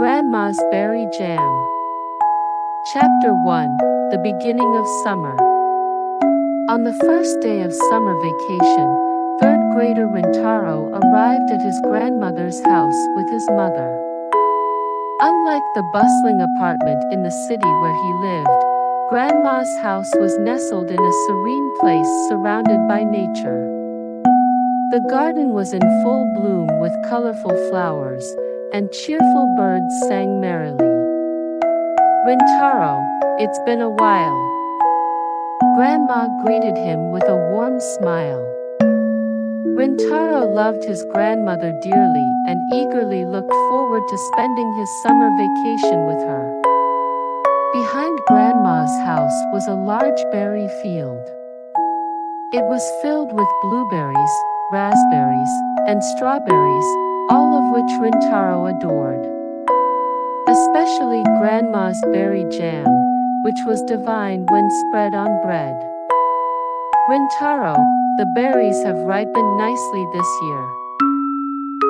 Grandma's Berry Jam. Chapter 1: The Beginning of Summer. On the first day of summer vacation, third grader Rintaro arrived at his grandmother's house with his mother. Unlike the bustling apartment in the city where he lived, Grandma's house was nestled in a serene place surrounded by nature. The garden was in full bloom with colorful flowers, and cheerful birds sang merrily. "Rintaro, it's been a while." Grandma greeted him with a warm smile. Rintaro loved his grandmother dearly and eagerly looked forward to spending his summer vacation with her. Behind Grandma's house was a large berry field. It was filled with blueberries, raspberries, and strawberries, all of which Rintaro adored. Especially Grandma's berry jam, which was divine when spread on bread. "Rintaro, the berries have ripened nicely this year.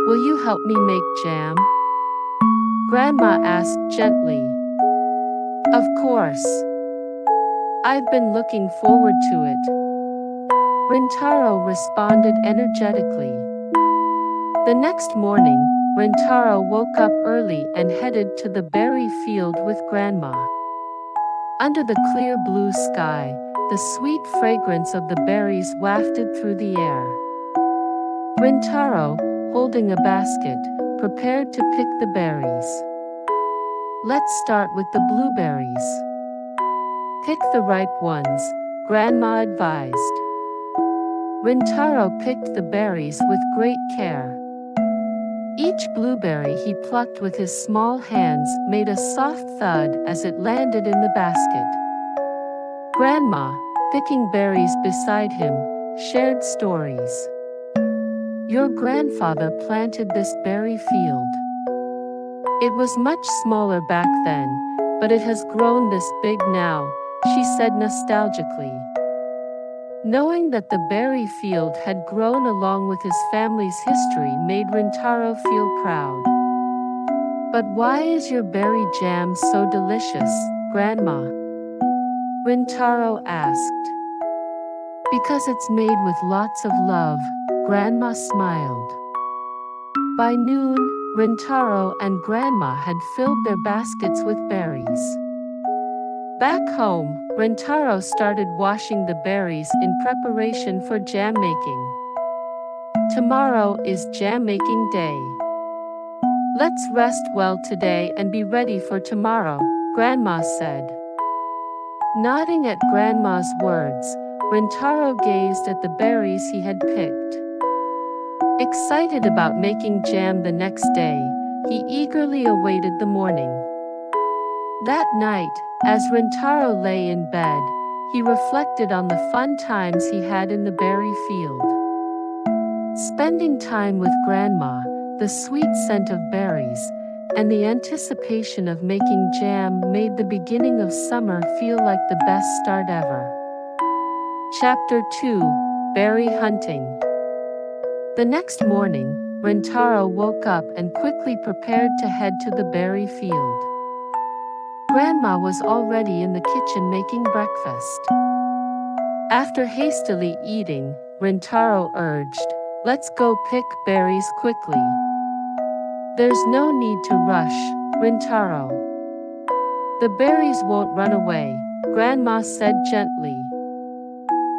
Will you help me make jam?" Grandma asked gently. "Of course. I've been looking forward to it." Rintaro responded energetically. The next morning, Rintaro woke up early and headed to the berry field with Grandma. Under the clear blue sky, the sweet fragrance of the berries wafted through the air. Rintaro, holding a basket, prepared to pick the berries. "Let's start with the blueberries. Pick the ripe ones," Grandma advised. Rintaro picked the berries with great care. Each blueberry he plucked with his small hands made a soft thud as it landed in the basket. Grandma, picking berries beside him, shared stories. "Your grandfather planted this berry field. It was much smaller back then, but it has grown this big now," she said nostalgically. Knowing that the berry field had grown along with his family's history made Rintaro feel proud. "But why is your berry jam so delicious, Grandma?" Rintaro asked. "Because it's made with lots of love," Grandma smiled. By noon, Rintaro and Grandma had filled their baskets with berries. Back home, Rintaro started washing the berries in preparation for jam making. "Tomorrow is jam making day. Let's rest well today and be ready for tomorrow," Grandma said. Nodding at Grandma's words, Rintaro gazed at the berries he had picked. Excited about making jam the next day, he eagerly awaited the morning. That night, as Rintaro lay in bed, he reflected on the fun times he had in the berry field. Spending time with Grandma, the sweet scent of berries, and the anticipation of making jam made the beginning of summer feel like the best start ever. Chapter 2: Berry Hunting. The next morning, Rintaro woke up and quickly prepared to head to the berry field. Grandma was already in the kitchen making breakfast. After hastily eating, Rintaro urged, "Let's go pick berries quickly." "There's no need to rush, Rintaro. The berries won't run away," Grandma said gently.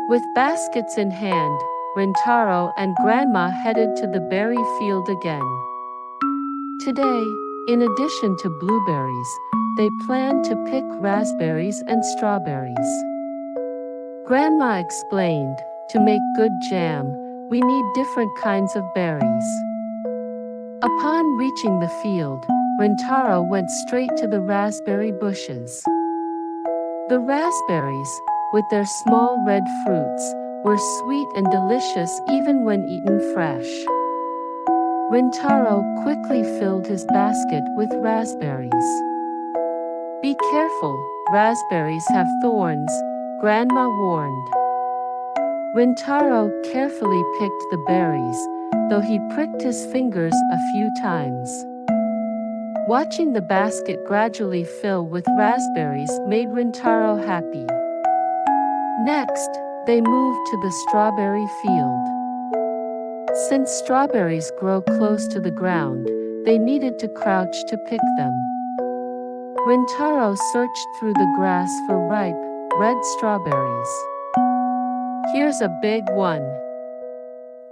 With baskets in hand, Rintaro and Grandma headed to the berry field again. Today, in addition to blueberries, they planned to pick raspberries and strawberries. Grandma explained, "To make good jam, we need different kinds of berries." Upon reaching the field, Rintaro went straight to the raspberry bushes. The raspberries, with their small red fruits, were sweet and delicious even when eaten fresh. Rintaro quickly filled his basket with raspberries. "Be careful, raspberries have thorns," Grandma warned. Rintaro carefully picked the berries, though he pricked his fingers a few times. Watching the basket gradually fill with raspberries made Rintaro happy. Next, they moved to the strawberry field. Since strawberries grow close to the ground, they needed to crouch to pick them. Rintaro searched through the grass for ripe, red strawberries. "Here's a big one,"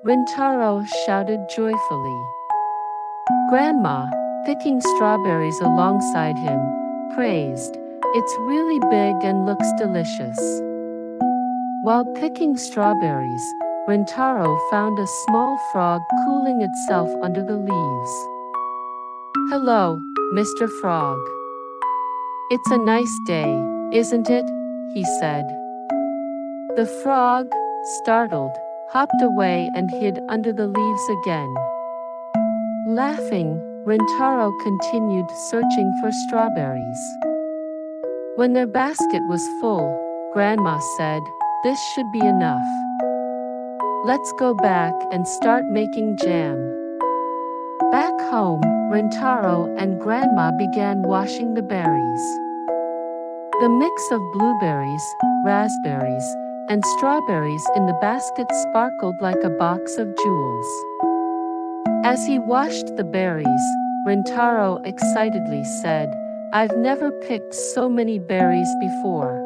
Rintaro shouted joyfully. Grandma, picking strawberries alongside him, praised, "It's really big and looks delicious." While picking strawberries, Rintaro found a small frog cooling itself under the leaves. "Hello, Mr. Frog. It's a nice day, isn't it?" he said. The frog, startled, hopped away and hid under the leaves again. Laughing, Rintaro continued searching for strawberries. When their basket was full, Grandma said, "This should be enough. Let's go back and start making jam." Back home, Rintaro and Grandma began washing the berries. The mix of blueberries, raspberries, and strawberries in the basket sparkled like a box of jewels. As he washed the berries, Rintaro excitedly said, "I've never picked so many berries before."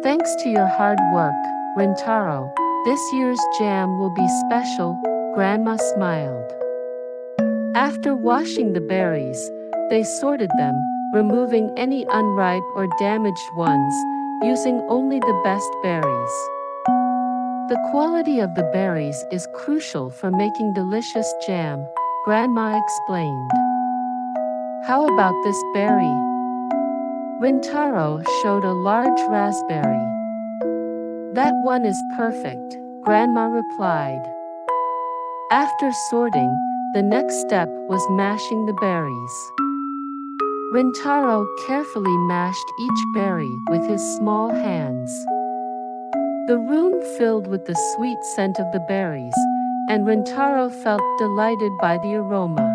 "Thanks to your hard work, Rintaro, this year's jam will be special," Grandma smiled. After washing the berries, they sorted them, removing any unripe or damaged ones, using only the best berries. The quality of the berries is crucial for making delicious jam, Grandma explained. "How about this berry?" Rintaro showed a large raspberry. "That one is perfect," Grandma replied. After sorting, the next step was mashing the berries. Rintaro carefully mashed each berry with his small hands. The room filled with the sweet scent of the berries, and Rintaro felt delighted by the aroma.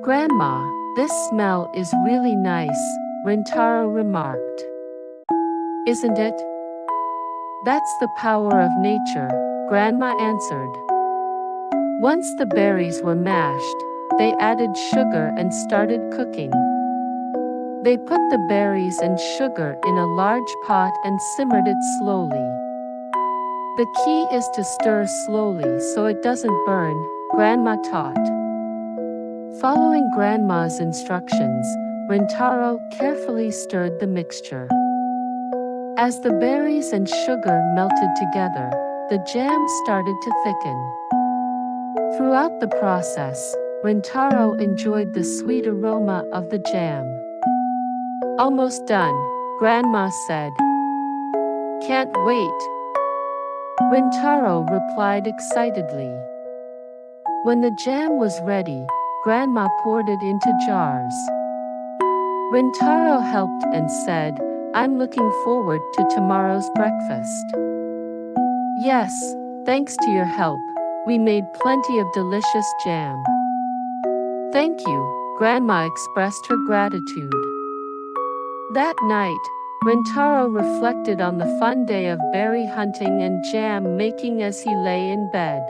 "Grandma, this smell is really nice," Rintaro remarked. "Isn't it? That's the power of nature," Grandma answered. Once the berries were mashed, they added sugar and started cooking. They put the berries and sugar in a large pot and simmered it slowly. The key is to stir slowly so it doesn't burn, Grandma taught. Following Grandma's instructions, Rintaro carefully stirred the mixture. As the berries and sugar melted together, the jam started to thicken. Throughout the process, Rintaro enjoyed the sweet aroma of the jam. "Almost done," Grandma said. "Can't wait," Rintaro replied excitedly. When the jam was ready, Grandma poured it into jars. Rintaro helped and said, "I'm looking forward to tomorrow's breakfast." "Yes, thanks to your help, we made plenty of delicious jam." "Thank you," Grandma expressed her gratitude. That night, Rintaro reflected on the fun day of berry hunting and jam making as he lay in bed.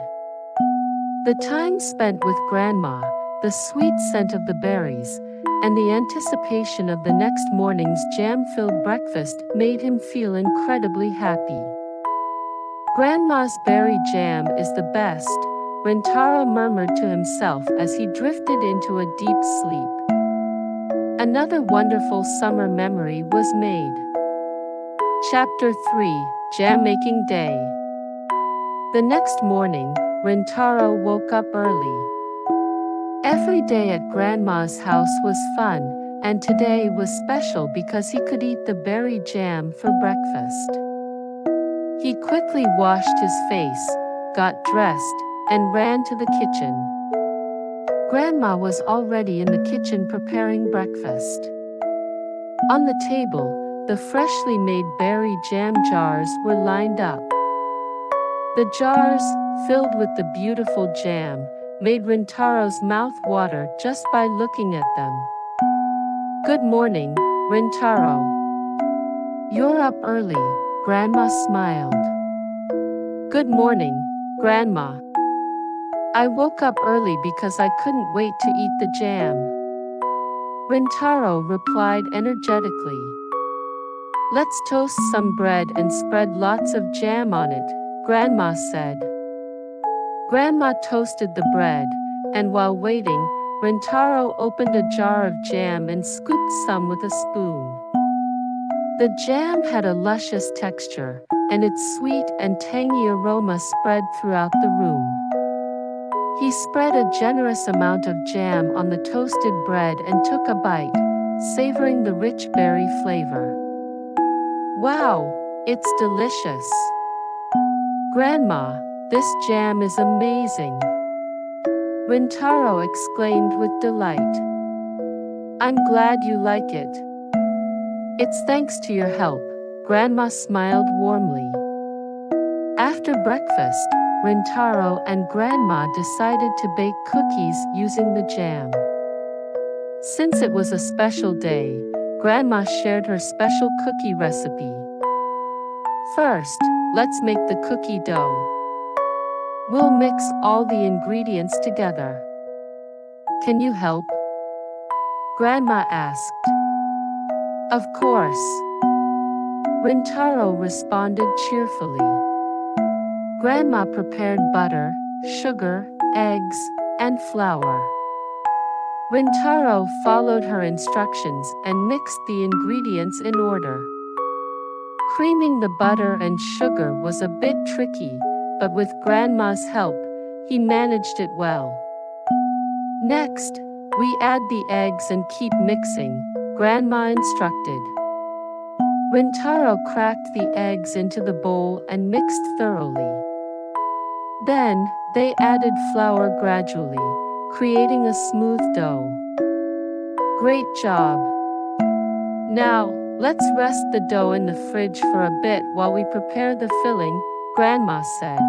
The time spent with Grandma, the sweet scent of the berries, and the anticipation of the next morning's jam-filled breakfast made him feel incredibly happy. "Grandma's berry jam is the best," Rintaro murmured to himself as he drifted into a deep sleep. Another wonderful summer memory was made. Chapter 3, Jam Making Day. The next morning, Rintaro woke up early. Every day at Grandma's house was fun, and today was special because he could eat the berry jam for breakfast. He quickly washed his face, got dressed, and ran to the kitchen. Grandma was already in the kitchen preparing breakfast. On the table, the freshly made berry jam jars were lined up. The jars, filled with the beautiful jam, made Rintaro's mouth water just by looking at them. "Good morning, Rintaro. You're up early," Grandma smiled. "Good morning, Grandma. I woke up early because I couldn't wait to eat the jam," Rintaro replied energetically. "Let's toast some bread and spread lots of jam on it," Grandma said. Grandma toasted the bread, and while waiting, Rintaro opened a jar of jam and scooped some with a spoon. The jam had a luscious texture, and its sweet and tangy aroma spread throughout the room. He spread a generous amount of jam on the toasted bread and took a bite, savoring the rich berry flavor. "Wow, it's delicious. Grandma, this jam is amazing," Rintaro exclaimed with delight. "I'm glad you like it. It's thanks to your help," Grandma smiled warmly. After breakfast, Rintaro and Grandma decided to bake cookies using the jam. Since it was a special day, Grandma shared her special cookie recipe. "First, let's make the cookie dough. We'll mix all the ingredients together. Can you help?" Grandma asked. "Of course," Rintaro responded cheerfully. Grandma prepared butter, sugar, eggs, and flour. Rintaro followed her instructions and mixed the ingredients in order. Creaming the butter and sugar was a bit tricky, but with Grandma's help, he managed it well. "Next, we add the eggs and keep mixing," Grandma instructed. Rintaro cracked the eggs into the bowl and mixed thoroughly. Then, they added flour gradually, creating a smooth dough. "Great job. Now, let's rest the dough in the fridge for a bit while we prepare the filling," Grandma said.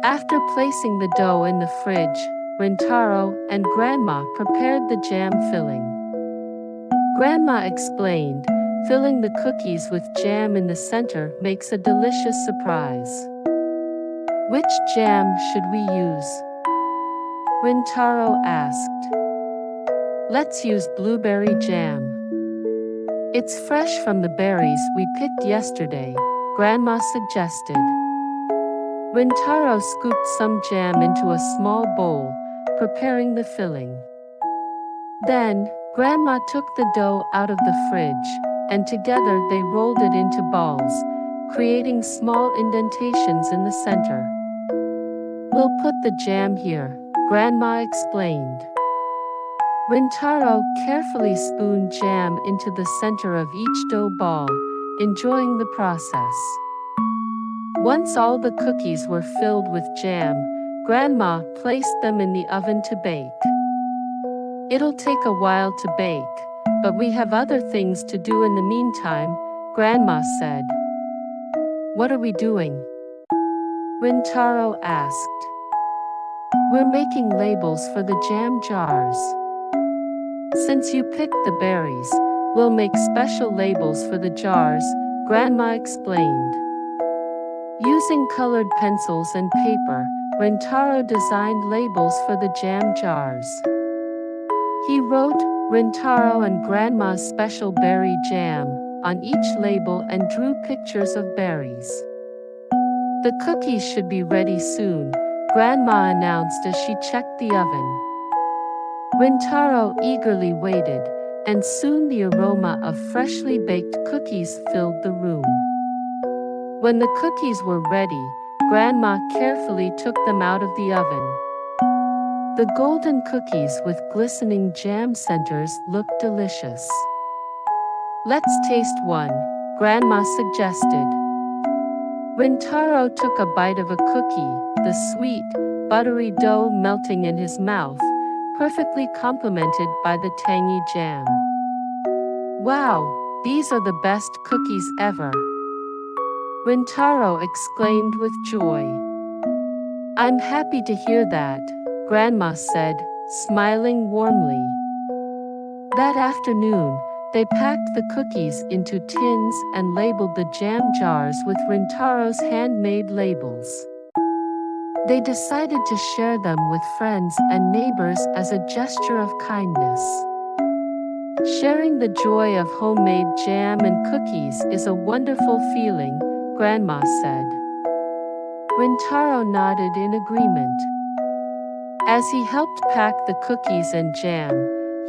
After placing the dough in the fridge, Rintaro and Grandma prepared the jam filling. Grandma explained, "Filling the cookies with jam in the center makes a delicious surprise." "Which jam should we use?" Rintaro asked. "Let's use blueberry jam. It's fresh from the berries we picked yesterday," Grandma suggested. Rintaro scooped some jam into a small bowl, preparing the filling. Then, Grandma took the dough out of the fridge, and together they rolled it into balls, creating small indentations in the center. "We'll put the jam here," Grandma explained. Rintaro carefully spooned jam into the center of each dough ball, enjoying the process. Once all the cookies were filled with jam, Grandma placed them in the oven to bake. "It'll take a while to bake, but we have other things to do in the meantime," Grandma said. "What are we doing?" Rintaro asked. "We're making labels for the jam jars. Since you picked the berries, we'll make special labels for the jars," Grandma explained. Using colored pencils and paper, Rintaro designed labels for the jam jars. He wrote, "Rintaro and Grandma's special berry jam," on each label and drew pictures of berries. "The cookies should be ready soon," Grandma announced as she checked the oven. Rintaro eagerly waited, and soon the aroma of freshly baked cookies filled the room. When the cookies were ready, Grandma carefully took them out of the oven. The golden cookies with glistening jam centers looked delicious. "Let's taste one," Grandma suggested. Rintaro took a bite of a cookie, the sweet, buttery dough melting in his mouth, perfectly complemented by the tangy jam. "Wow, these are the best cookies ever," Rintaro exclaimed with joy. "I'm happy to hear that," Grandma said, smiling warmly. That afternoon, they packed the cookies into tins and labeled the jam jars with Rintaro's handmade labels. They decided to share them with friends and neighbors as a gesture of kindness. Sharing the joy of homemade jam and cookies is a wonderful feeling, Grandma said. Rintaro nodded in agreement. As he helped pack the cookies and jam,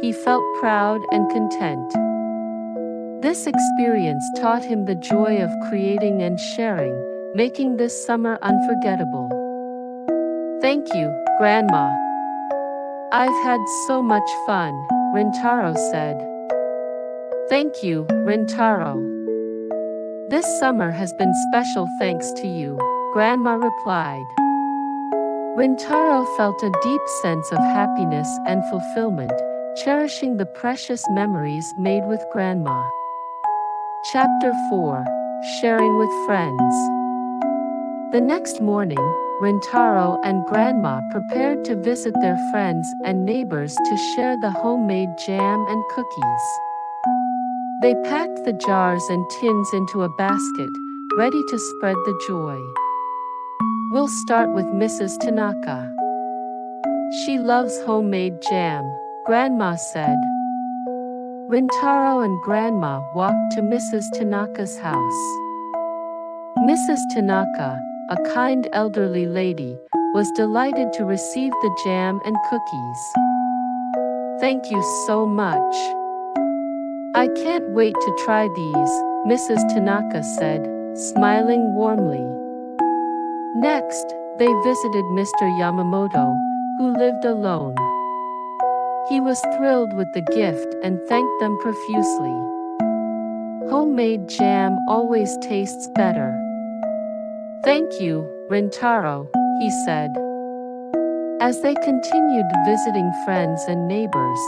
he felt proud and content. This experience taught him the joy of creating and sharing, making this summer unforgettable. Thank you, Grandma. I've had so much fun, Rintaro said. Thank you, Rintaro. This summer has been special thanks to you, Grandma replied. Rintaro felt a deep sense of happiness and fulfillment, cherishing the precious memories made with Grandma. Chapter 4: Sharing with Friends. The next morning, Rintaro and Grandma prepared to visit their friends and neighbors to share the homemade jam and cookies. They packed the jars and tins into a basket, ready to spread the joy. We'll start with Mrs. Tanaka. She loves homemade jam, Grandma said. Rintaro and Grandma walked to Mrs. Tanaka's house. Mrs. Tanaka, a kind elderly lady, was delighted to receive the jam and cookies. Thank you so much. I can't wait to try these, Mrs. Tanaka said, smiling warmly. Next, they visited Mr. Yamamoto, who lived alone. He was thrilled with the gift and thanked them profusely. Homemade jam always tastes better. Thank you, Rintaro, he said. As they continued visiting friends and neighbors,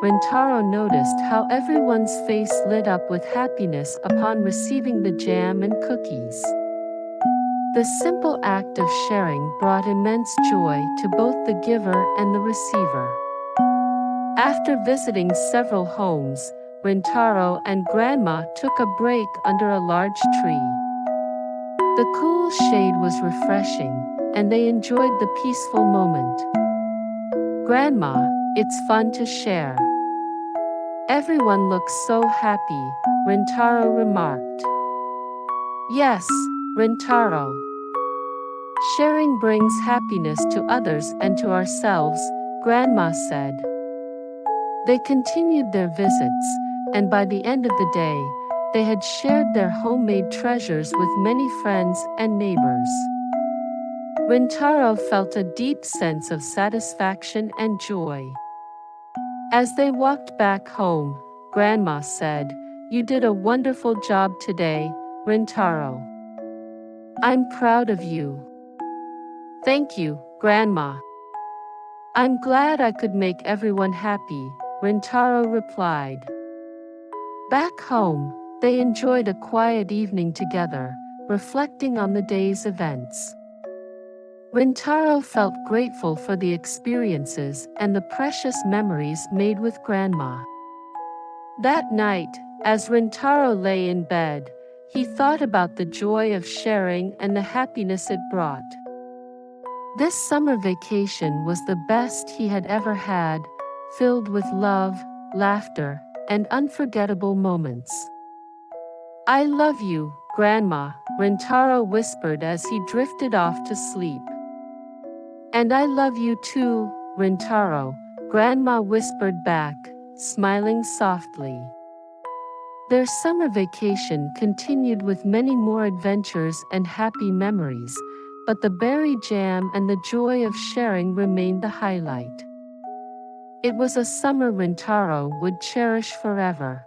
Rintaro noticed how everyone's face lit up with happiness upon receiving the jam and cookies. The simple act of sharing brought immense joy to both the giver and the receiver. After visiting several homes, Rintaro and Grandma took a break under a large tree. The cool shade was refreshing, and they enjoyed the peaceful moment. Grandma, it's fun to share. Everyone looks so happy, Rintaro remarked. Yes, Rintaro. Sharing brings happiness to others and to ourselves, Grandma said. They continued their visits, and by the end of the day, they had shared their homemade treasures with many friends and neighbors. Rintaro felt a deep sense of satisfaction and joy. As they walked back home, Grandma said, "You did a wonderful job today, Rintaro. I'm proud of you." Thank you, Grandma. I'm glad I could make everyone happy, Rintaro replied. Back home, they enjoyed a quiet evening together, reflecting on the day's events. Rintaro felt grateful for the experiences and the precious memories made with Grandma. That night, as Rintaro lay in bed, he thought about the joy of sharing and the happiness it brought. This summer vacation was the best he had ever had, filled with love, laughter, and unforgettable moments. I love you, Grandma, Rintaro whispered as he drifted off to sleep. And I love you too, Rintaro, Grandma whispered back, smiling softly. Their summer vacation continued with many more adventures and happy memories, but the berry jam and the joy of sharing remained the highlight. It was a summer Rintaro would cherish forever.